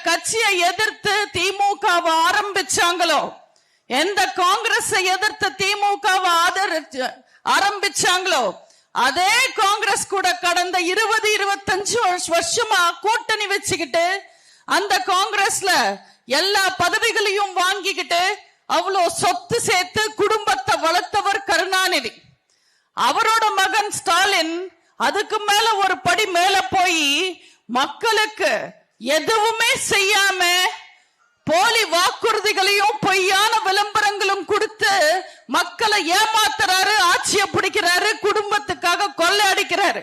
கட்சியை எதிர்த்து திமுகவை ஆரம்பிச்சாங்களோ, எந்த காங்கிரஸை எதிர்த்து திமுகவை ஆரம்பிச்சாங்களோ, அதே காங்கிரஸ் கூட கடந்த 20-25 வருஷமா கூட்டணி வச்சுக்கிட்டு அந்த காங்கிரஸ்ல எல்லா பதவிகளையும் வாங்கிக்கிட்டு அவ்வளவு சொத்து சேர்த்து குடும்பத்தை வளர்த்தவர் கருணாநிதி. அவரோட மகன் ஸ்டாலின் அதுக்கு மேல ஒரு படி மேல போய் மக்களுக்கு எதுவுமே செய்யாம போலி வாக்குறுதிகளையும் பொய்யான விளம்பரங்களும் கொடுத்து மக்களை ஏமாத்துறாரு, ஆட்சியை பிடிக்கிறாரு, குடும்பத்துக்காக கொள்ளை அடிக்கிறாரு.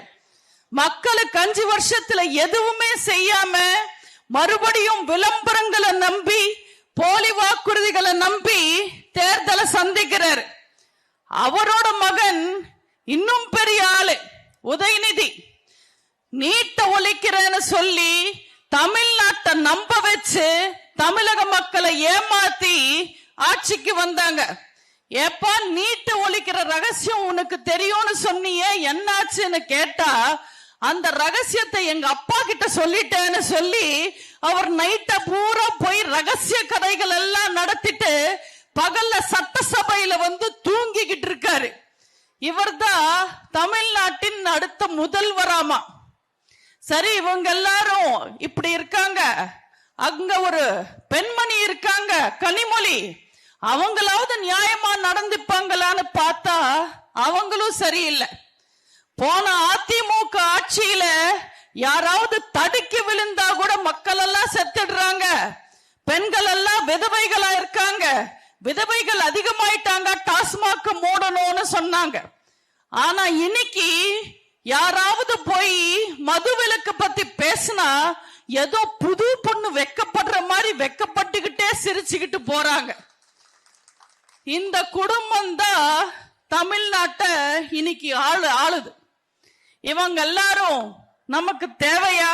மக்களுக்கு 5 வருஷத்துல எதுவுமே செய்யாம மறுபடியும் விளம்பரங்களை நம்பி போலி வாக்குறுதிகளை நம்பி தேர்தலை சந்திக்கிறாரு. அவரோட மகன் இன்னும் பெரிய ஆளு உதயநிதி. நீட்ட ஒழிக்கிறேன்னு சொல்லி தமிழ்நாட்டை நம்ப வச்சு தமிழக மக்களை ஏமாத்தி ஆட்சிக்கு வந்தாங்க. ஏப்பா நீட்ட ஒழிக்கிற ரகசியம் உனக்கு தெரியும்னு சொன்னியே, என்னாச்சுன்னு கேட்டா அந்த ரகசியத்தை எங்க அப்பா கிட்ட சொல்லிட்டேன்னு சொல்லி அவர் நைட்ட பூரா போய் ரகசிய கதைகள் எல்லாம் நடத்திட்டு பகல்ல சட்டசபையில வந்து தூங்கிக்கிட்டு இருக்காரு. இவர்தான் தமிழ்நாட்டின் அடுத்த முதல்வராமா. சரி, இவங்க எல்லாரும் இப்படி இருக்காங்க. அங்க ஒரு பெண்மணி இருக்காங்க, கனிமொழி. அவங்களாவது நியாயமா நடந்துப்பாங்களான்னு பார்த்தா அவங்களும் சரியில்லை. போன அதிமுக ஆட்சியில யாராவது தடுக்கி விழுந்தா கூட மக்கள் எல்லாம் செத்துடுறாங்க, பெண்கள் எல்லாம் விதவைகளா இருக்காங்க, விதவைகள் அதிகமாயிட்டாங்க, டாஸ்மாக் மூடணும்னு சொன்னாங்க. ஆனா இன்னைக்கு யாராவது போய் மதுவிலக்கு பத்தி பேசினா ஏதோ புது பொண்ணு வெக்கப்படுற மாதிரி வெக்கப்பட்டுக்கிட்டே சிரிச்சுக்கிட்டு போறாங்க. இந்த குடும்பம் தான் தமிழ்நாட்டை இன்னைக்கு ஆளுது. இவங்க எல்லாரும் நமக்கு தேவையா?